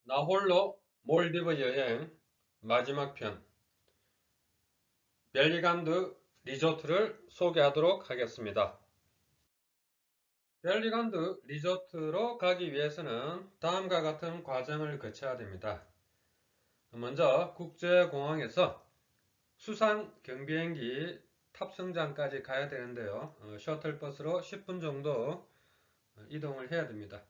나 홀로 몰디브 여행 마지막 편 벨리간드 리조트를 소개하도록 하겠습니다. 벨리간드 리조트로 가기 위해서는 다음과 같은 과정을 거쳐야 됩니다. 먼저 국제공항에서 수상 경비행기 탑승장까지 가야 되는데요. 셔틀버스로 10분 정도 이동을 해야 됩니다.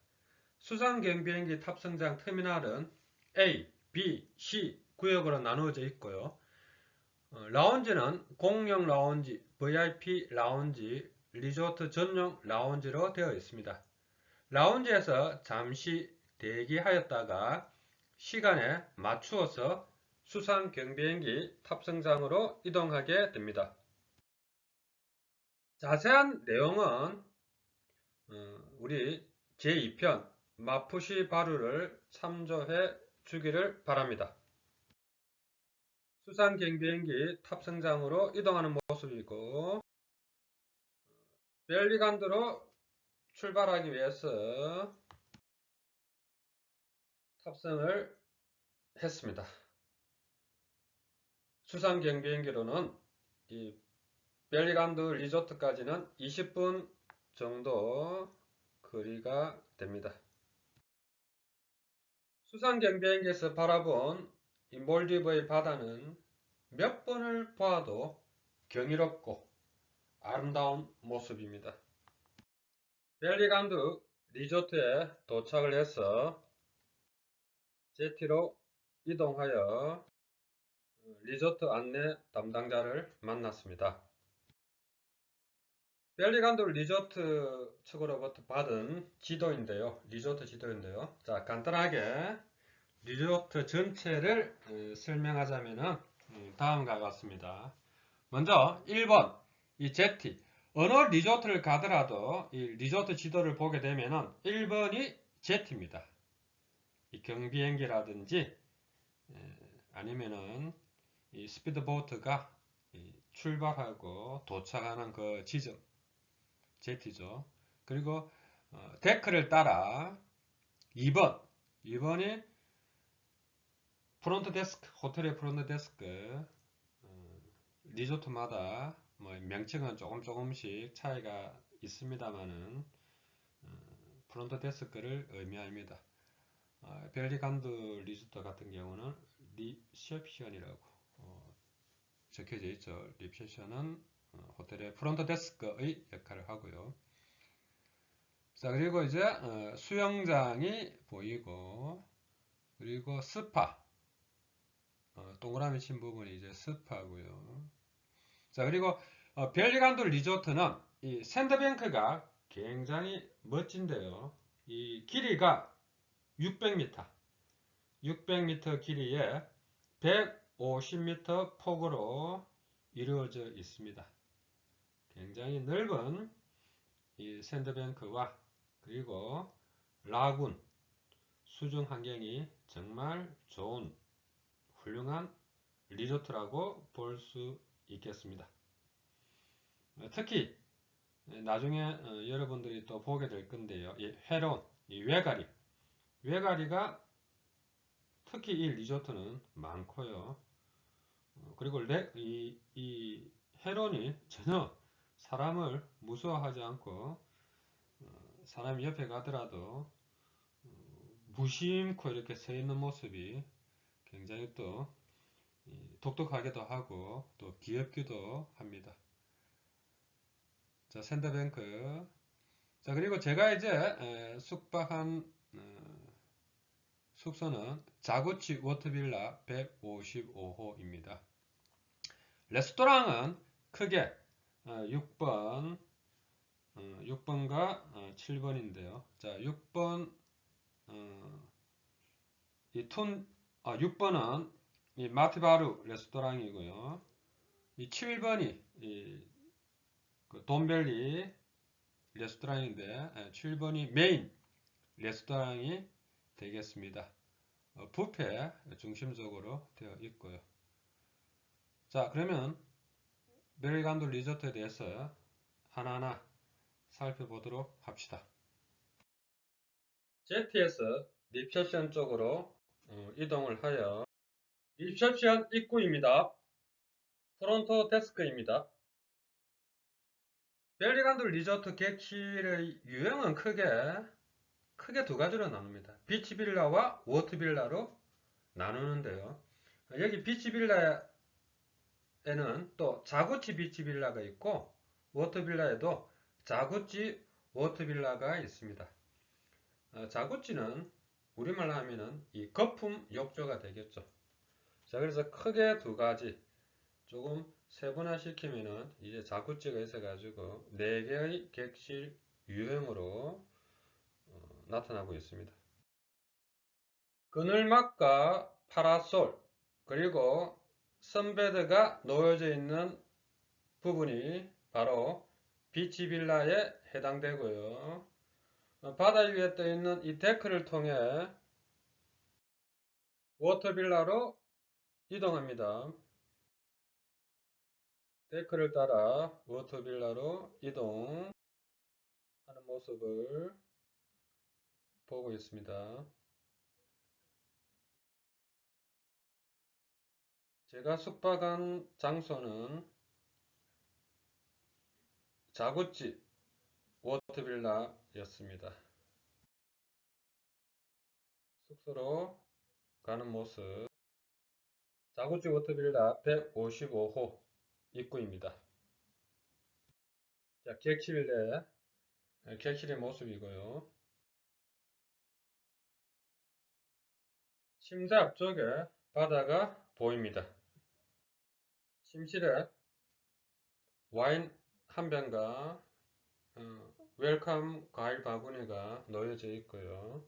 수상 경비행기 탑승장 터미널은 A, B, C 구역으로 나누어져 있고요. 라운지는 공용 라운지, VIP 라운지, 리조트 전용 라운지로 되어 있습니다. 라운지에서 잠시 대기하였다가 시간에 맞추어서 수상 경비행기 탑승장으로 이동하게 됩니다. 자세한 내용은 우리 제2편 마푸시 바루를 참조해 주기를 바랍니다. 수상 경비행기 탑승장으로 이동하는 모습이고 벨리간드로 출발하기 위해서 탑승을 했습니다. 수상 경비행기로는 이 벨리간드 리조트까지는 20분 정도 거리가 됩니다. 수상 경비행기에서 바라본 이 몰디브의 바다는 몇 번을 보아도 경이롭고 아름다운 모습입니다. 벨리간드 리조트에 도착을 해서 제티로 이동하여 리조트 안내 담당자를 만났습니다. 벨리간드 리조트 측으로부터 받은 지도인데요. 리조트 지도인데요. 자, 간단하게 리조트 전체를 설명하자면 다음과 같습니다. 먼저 1번 이 제티 어느 리조트를 가더라도 이 리조트 지도를 보게 되면은 1번이 제티입니다. 이 경비행기라든지 아니면은 이 스피드보트가 출발하고 도착하는 그 지점 제티죠. 그리고 데크를 따라 2번이 프론트 데스크 호텔의 프론트 데스크 리조트마다 뭐 명칭은 조금씩 차이가 있습니다만은 프론트 데스크를 의미합니다. 벨리간드 리조트 같은 경우는 리셉션이라고 적혀져 있죠. 리셉션은 호텔의 프론트 데스크의 역할을 하고요. 자, 그리고 이제 수영장이 보이고 그리고 스파 동그라미 친 부분이 이제 스파고요. 자, 그리고 벨리간드 리조트는 이 샌드뱅크가 굉장히 멋진데요. 이 길이가 600m, 600m 길이에 150m 폭으로 이루어져 있습니다. 굉장히 넓은 이 샌드뱅크와 그리고 라군, 수중 환경이 정말 좋은 훌륭한 리조트라고 볼 수 있겠습니다. 특히 나중에 여러분들이 또 보게 될 건데요. 이 헤론, 이 외가리가 특히 이 리조트는 많고요. 그리고 이 헤론이 전혀 사람을 무서워하지 않고 사람이 옆에 가더라도 무심코 이렇게 서 있는 모습이 굉장히 또 독특하기도 하고 또 귀엽기도 합니다. 자, 샌드뱅크. 자, 그리고 제가 이제 숙박한 숙소는 자구치 워터빌라 155호입니다. 레스토랑은 크게 6번, 6번과 7번인데요. 자, 6번, 6번은 이 마티바루 레스토랑이고요. 이 7번이 그 돈벨리 레스토랑인데 7번이 메인 레스토랑이 되겠습니다. 뷔페 중심적으로 되어 있고요. 자, 그러면 벨리간드 리조트에 대해서 하나하나 살펴보도록 합시다. 제티에서 리셉션 쪽으로 이동을 하여 리셉션 입구입니다. 프론트 데스크입니다. 벨리간드 리조트 객실의 유형은 크게 두 가지로 나눕니다. 비치빌라와 워터빌라로 나누는데요. 여기 비치빌라에는 또 자구치 비치빌라가 있고 워터빌라에도 자구치 워터빌라가 있습니다. 자구치는 우리말로 하면은 이 거품 욕조가 되겠죠. 자, 그래서 크게 두 가지 조금 세분화시키면은 이제 자구치가 있어가지고 네 개의 객실 유형으로 나타나고 있습니다. 그늘막과 파라솔 그리고 선베드가 놓여져 있는 부분이 바로 비치빌라에 해당되고요. 바다 위에 떠 있는 이 데크를 통해 워터빌라로 이동합니다. 데크를 따라 워터빌라로 이동하는 모습을 보고 있습니다. 제가 숙박한 장소는 자구치 워터빌라였습니다. 숙소로 가는 모습 자구치 워터빌라 155호 입구입니다. 자, 객실의 모습이고요. 침대 앞쪽에 바다가 보입니다. 침실에 와인 한 병과 웰컴 과일 바구니가 놓여져 있고요.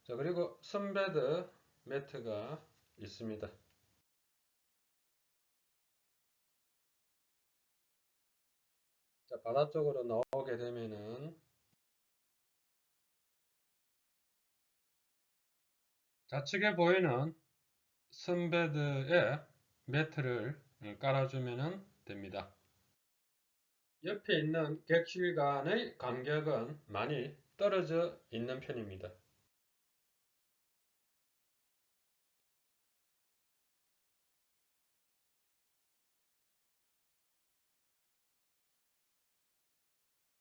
자, 그리고 선베드 매트가 있습니다. 자, 바다 쪽으로 나오게 되면은 좌측에 보이는 선베드에 매트를 깔아주면 됩니다. 옆에 있는 객실 간의 간격은 많이 떨어져 있는 편입니다.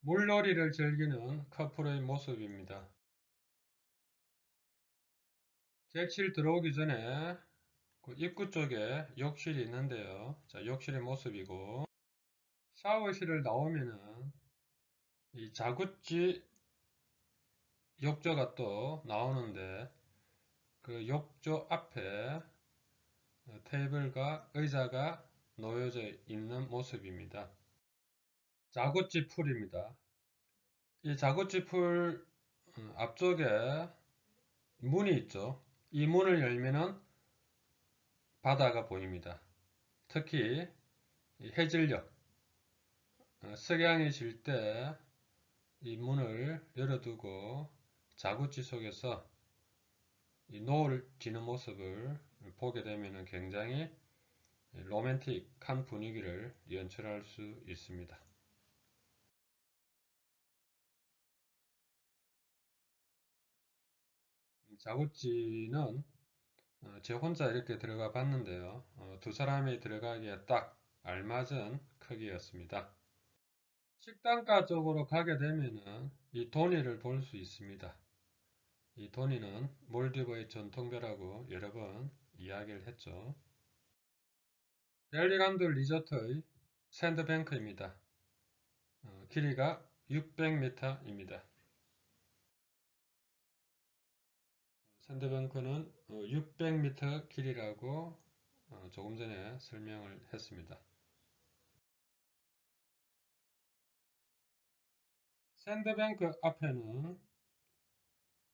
물놀이를 즐기는 커플의 모습입니다. 객실 들어오기 전에 그 입구 쪽에 욕실이 있는데요. 자, 욕실의 모습이고 샤워실을 나오면은 이 자구치 욕조가 또 나오는데 그 욕조 앞에 테이블과 의자가 놓여져 있는 모습입니다. 자구치 풀입니다. 이 자구치 풀 앞쪽에 문이 있죠. 이 문을 열면은 바다가 보입니다. 특히 해질녘 석양이 질 때 이 문을 열어두고 자구치 속에서 이 노을 지는 모습을 보게 되면 굉장히 로맨틱한 분위기를 연출할 수 있습니다. 자구치는 제 혼자 이렇게 들어가 봤는데요. 두 사람이 들어가기에 딱 알맞은 크기였습니다. 식당가 쪽으로 가게 되면은 이 도니를 볼 수 있습니다. 이 도니는 몰디브의 전통배라고 여러 번 이야기를 했죠. 벨리간드 리조트의 샌드뱅크입니다. 길이가 600m입니다. 샌드뱅크는 600m 길이라고 조금 전에 설명을 했습니다. 샌드뱅크 앞에는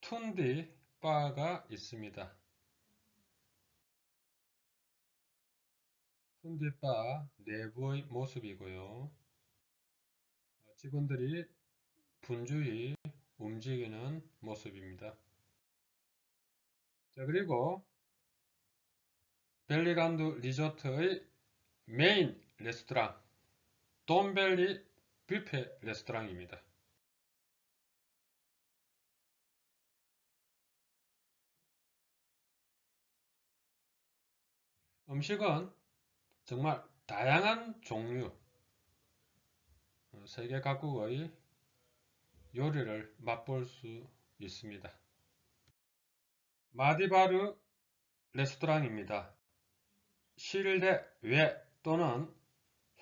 툰디 바가 있습니다. 툰디 바 내부의 모습이고요. 직원들이 분주히 움직이는 모습입니다. 자, 그리고 벨리간드 리조트의 메인 레스토랑 돈벨리 뷔페 레스토랑입니다. 음식은 정말 다양한 종류, 세계 각국의 요리를 맛볼 수 있습니다. 마디바르 레스토랑입니다. 실내 외 또는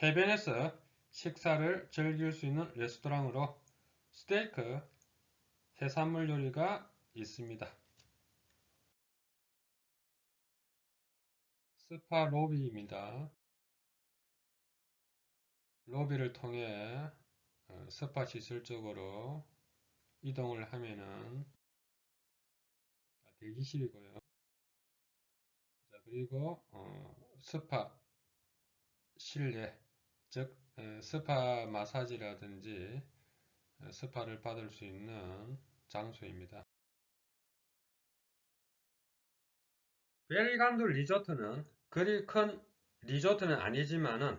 해변에서 식사를 즐길 수 있는 레스토랑으로 스테이크, 해산물 요리가 있습니다. 스파 로비입니다. 로비를 통해 스파 시설 쪽으로 이동을 하면은 대기실이고요. 자, 그리고 스파 실내, 즉 스파 마사지라든지 스파를 받을 수 있는 장소입니다. 벨간도 리조트는 그리 큰 리조트는 아니지만은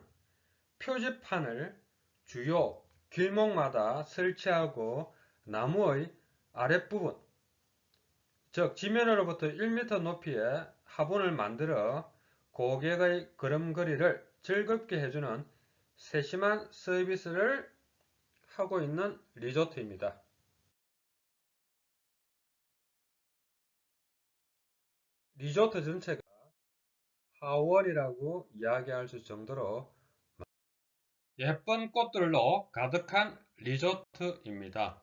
표지판을 주요 길목마다 설치하고 나무의 아랫부분, 즉 지면으로부터 1m 높이의 화분을 만들어 고객의 걸음걸이를 즐겁게 해주는 세심한 서비스를 하고 있는 리조트입니다. 리조트 전체가 하월이라고 이야기할 수 정도로 예쁜 꽃들로 가득한 리조트입니다.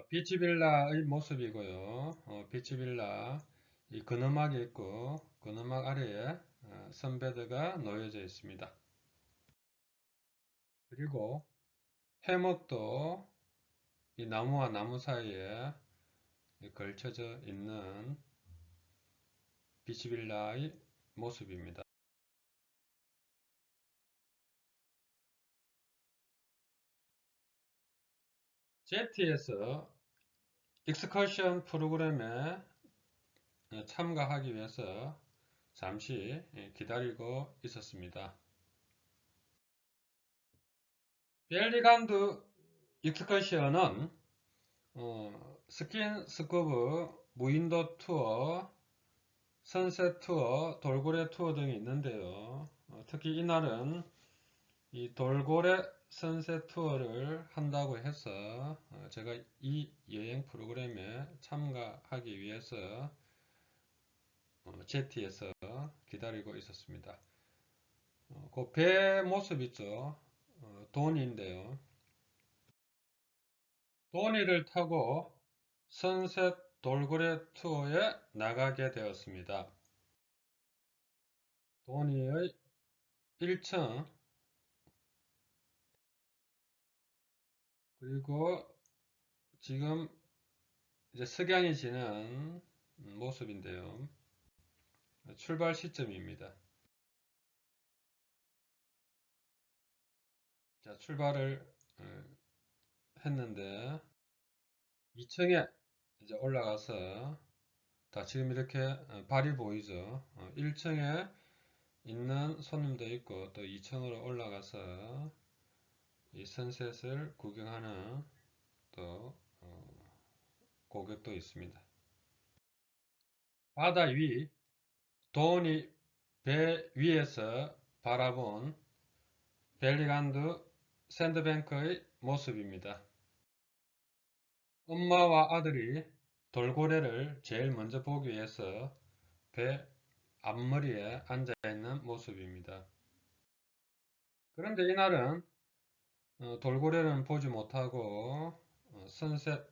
비치빌라의 모습이고요. 비치빌라 이 근음막이 있고 근음막 아래에 선베드가 놓여져 있습니다. 그리고 해먹도 이 나무와 나무 사이에 걸쳐져 있는 비치빌라의 모습입니다. 제티에서 익스커션 프로그램에 참가하기 위해서 잠시 기다리고 있었습니다. 벨리간드 익스커션은 스킨 스쿠버, 무인도 투어, 선셋 투어, 돌고래 투어 등이 있는데요. 특히 이날은 이 돌고래 선셋 투어를 한다고 해서 제가 이 여행 프로그램에 참가하기 위해서 제티에서 기다리고 있었습니다. 그 배 모습 있죠? 도니인데요. 도니를 타고 선셋 돌고래 투어에 나가게 되었습니다. 도니의 1층 그리고 지금 이제 석양이 지는 모습인데요. 출발 시점입니다. 자, 출발을 했는데 2층에 이제 올라가서 다 지금 이렇게 발이 보이죠. 1층에 있는 손님도 있고 또 2층으로 올라가서 이 선셋을 구경하는 또 고객도 있습니다. 바다 위 도니 배 위에서 바라본 벨리간드 샌드뱅크의 모습입니다. 엄마와 아들이 돌고래를 제일 먼저 보기 위해서 배 앞머리에 앉아 있는 모습입니다. 그런데 이날은 돌고래는 보지 못하고 선셋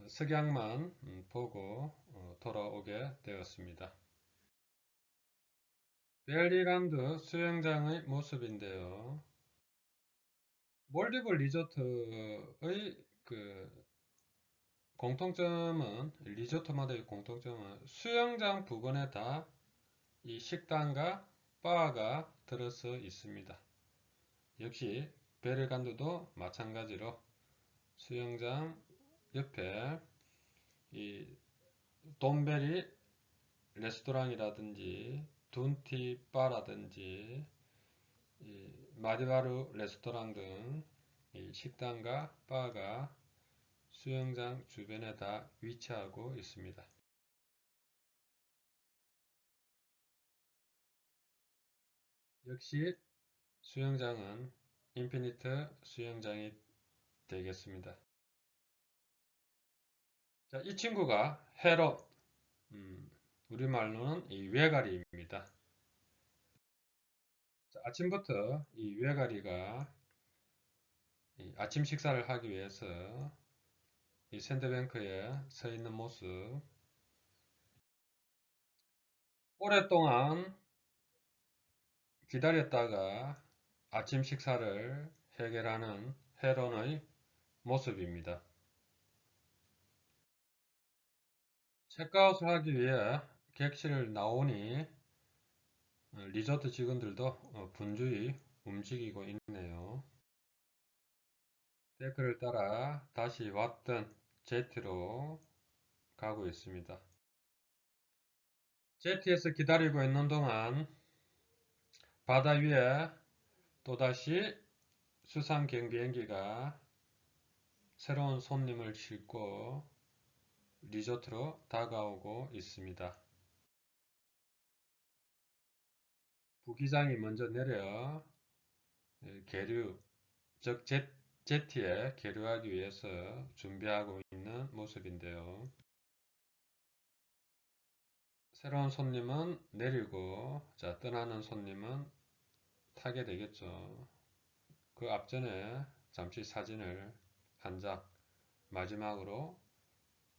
석양만 보고 돌아오게 되었습니다. 벨리란드 수영장의 모습인데요. 몰디브 리조트의 그 공통점은 리조트마다의 공통점은 수영장 부근에 다 이 식당과 바가 들어서 있습니다. 역시 베르간드도 마찬가지로 수영장 옆에 이 돈베리 레스토랑이라든지 둔티 바라든지 마디바르 레스토랑 등 식당과 바가 수영장 주변에 다 위치하고 있습니다. 역시 수영장은 인피니트 수영장이 되겠습니다. 자, 이 친구가 헤롯, 우리말로는 이 외가리입니다. 자, 아침부터 이 외가리가 이 아침 식사를 하기 위해서 이 샌드뱅크에 서 있는 모습, 오랫동안 기다렸다가 아침 식사를 해결하는 헤론의 모습입니다. 체크아웃을 하기 위해 객실을 나오니 리조트 직원들도 분주히 움직이고 있네요. 데크를 따라 다시 왔던 제티로 가고 있습니다. 제티에서 기다리고 있는 동안 바다 위에 또다시 수상경 비행기가 새로운 손님을 싣고 리조트로 다가오고 있습니다. 부기장이 먼저 내려 계류, 즉 제티에 계류하기 위해서 준비하고 있는 모습인데요. 새로운 손님은 내리고 자, 떠나는 손님은 타게 되겠죠. 그 앞전에 잠시 사진을 한 장, 마지막으로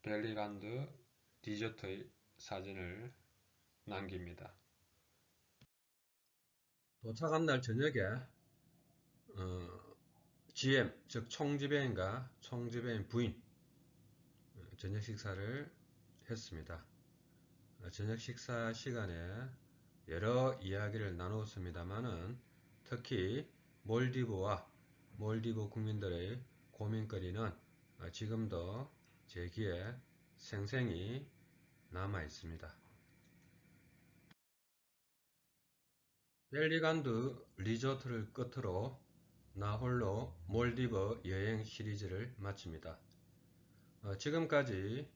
벨리란드 디저트의 사진을 남깁니다. 도착한 날 저녁에 GM, 즉 총지배인과 총지배인 부인 저녁 식사를 했습니다. 저녁 식사 시간에 여러 이야기를 나누었습니다만은 특히 몰디브 국민들의 고민거리는 지금도 제 귀에 생생히 남아 있습니다. 벨리간드 리조트를 끝으로 나 홀로 몰디브 여행 시리즈를 마칩니다. 지금까지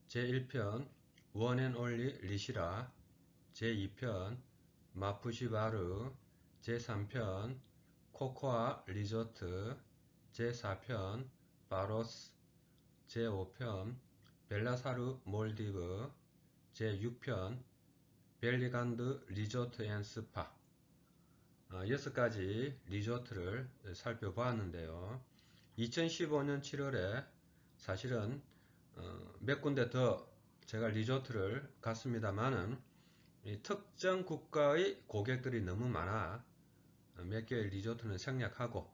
제1편 원앤올리 리시라, 제2편 마푸시바르, 제3편 코코아 리조트, 제4편 바로스, 제5편 벨라사르 몰디브, 제6편 벨리간드 리조트 앤 스파 6가지 리조트를 살펴보았는데요. 2015년 7월에 사실은 몇 군데 더 제가 리조트를 갔습니다만은 특정 국가의 고객들이 너무 많아 몇 개의 리조트는 생략하고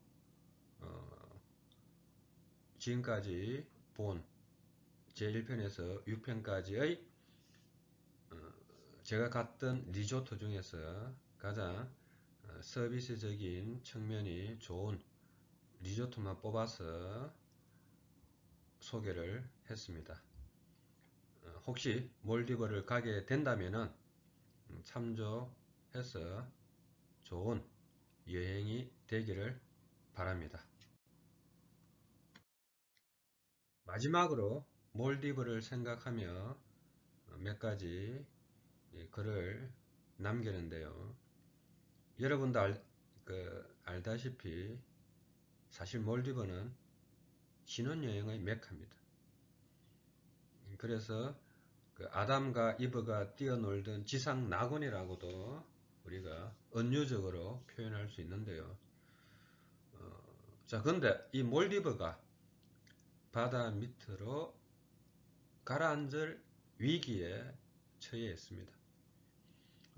지금까지 본 제1편에서 6편까지의 제가 갔던 리조트 중에서 가장 서비스적인 측면이 좋은 리조트만 뽑아서 소개를 했습니다. 혹시 몰디브를 가게 된다면 참조해서 좋은 여행이 되기를 바랍니다. 마지막으로 몰디브를 생각하며 몇 가지 글을 남기는데요. 여러분도 알다시피 사실 몰디브는 신혼여행의 메카입니다. 그래서 그 아담과 이브가 뛰어놀던 지상 낙원이라고도 우리가 은유적으로 표현할 수 있는데요. 자, 근데 이 몰디브가 바다 밑으로 가라앉을 위기에 처해 있습니다.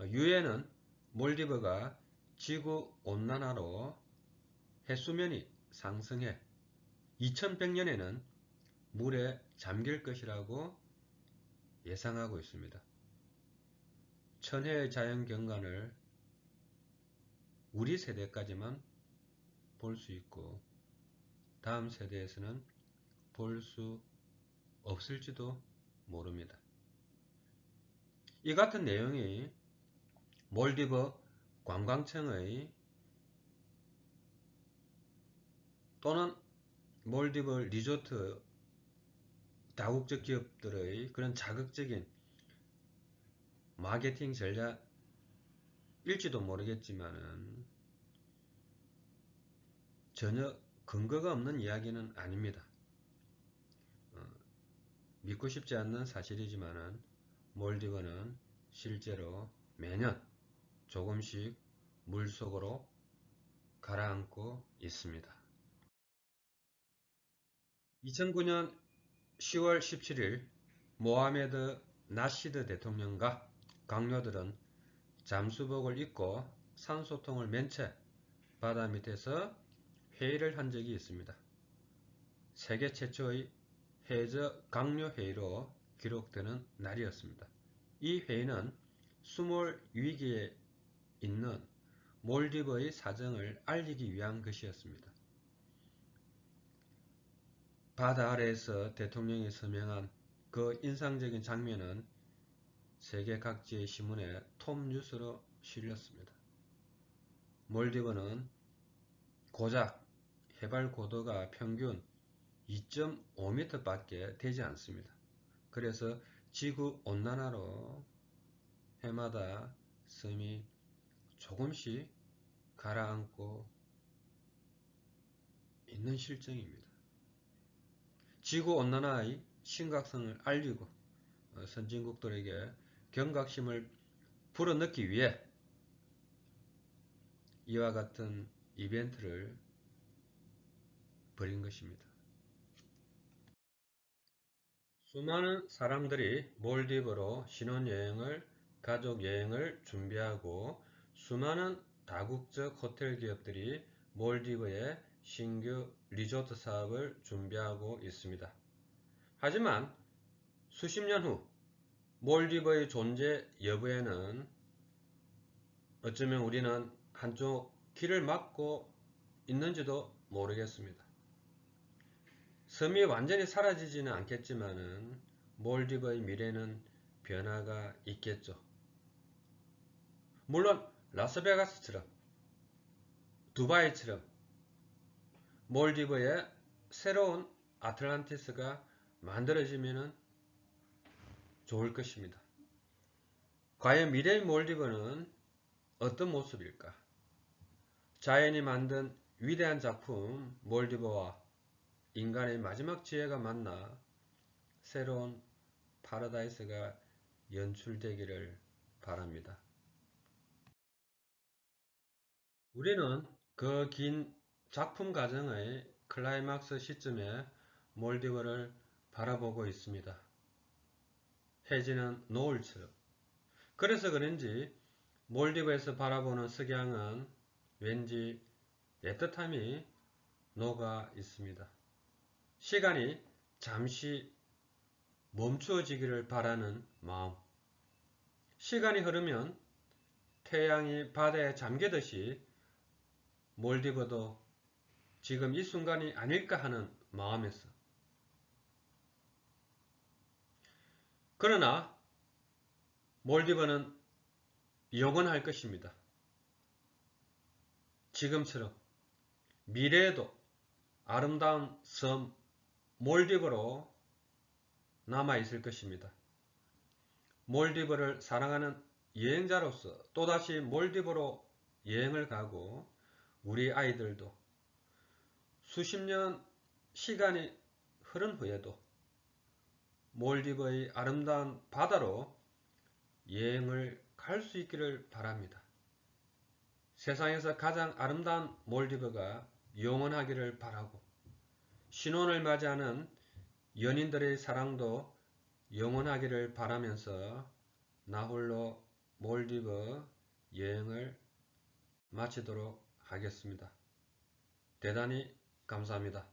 유엔은 몰디브가 지구 온난화로 해수면이 상승해 2100년에는 물에 잠길 것이라고 예상하고 있습니다. 천혜의 자연경관을 우리 세대까지만 볼 수 있고 다음 세대에서는 볼 수 없을지도 모릅니다. 이 같은 내용이 몰디브 관광청의 또는 몰디브 리조트 다국적 기업들의 그런 자극적인 마케팅 전략 일지도 모르겠지만은 전혀 근거가 없는 이야기는 아닙니다. 믿고 싶지 않는 사실이지만은 몰디브는 실제로 매년 조금씩 물속으로 가라앉고 있습니다. 2009년 10월 17일 모하메드 나시드 대통령과 강요들은 잠수복을 입고 산소통을 맨 채 바다 밑에서 회의를 한 적이 있습니다. 세계 최초의 해저 강요 회의로 기록되는 날이었습니다. 이 회의는 수몰 위기에 있는 몰디브의 사정을 알리기 위한 것이었습니다. 바다 아래에서 대통령이 서명한 그 인상적인 장면은 세계 각지의 신문에 톱뉴스로 실렸습니다. 몰디브는 고작 해발 고도가 평균 2.5m 밖에 되지 않습니다. 그래서 지구 온난화로 해마다 섬이 조금씩 가라앉고 있는 실정입니다. 지구 온난화의 심각성을 알리고 선진국들에게 경각심을 불어넣기 위해 이와 같은 이벤트를 벌인 것입니다. 수많은 사람들이 몰디브로 신혼여행을, 가족여행을 준비하고 수많은 다국적 호텔 기업들이 몰디브의 신규 리조트 사업을 준비하고 있습니다. 하지만 수십 년 후 몰디브의 존재 여부에는 어쩌면 우리는 한쪽 길을 막고 있는지도 모르겠습니다. 섬이 완전히 사라지지는 않겠지만은 몰디브의 미래는 변화가 있겠죠. 물론 라스베가스처럼 두바이처럼 몰디브의 새로운 아틀란티스가 만들어지면 좋을 것입니다. 과연 미래의 몰디브는 어떤 모습일까? 자연이 만든 위대한 작품 몰디브와 인간의 마지막 지혜가 만나 새로운 파라다이스가 연출되기를 바랍니다. 우리는 그 긴 작품 과정의 클라이막스 시점에 몰디브를 바라보고 있습니다. 해지는 노을처럼. 그래서 그런지 몰디브에서 바라보는 석양은 왠지 애틋함이 녹아 있습니다. 시간이 잠시 멈추어지기를 바라는 마음. 시간이 흐르면 태양이 바다에 잠기듯이 몰디브도 지금 이 순간이 아닐까 하는 마음에서. 그러나 몰디브는 영원할 것입니다. 지금처럼 미래에도 아름다운 섬 몰디브로 남아있을 것입니다. 몰디브를 사랑하는 여행자로서 또다시 몰디브로 여행을 가고 우리 아이들도 수십 년 시간이 흐른 후에도 몰디브의 아름다운 바다로 여행을 갈 수 있기를 바랍니다. 세상에서 가장 아름다운 몰디브가 영원하기를 바라고 신혼을 맞이하는 연인들의 사랑도 영원하기를 바라면서 나홀로 몰디브 여행을 마치도록 하겠습니다. 대단히 감사합니다.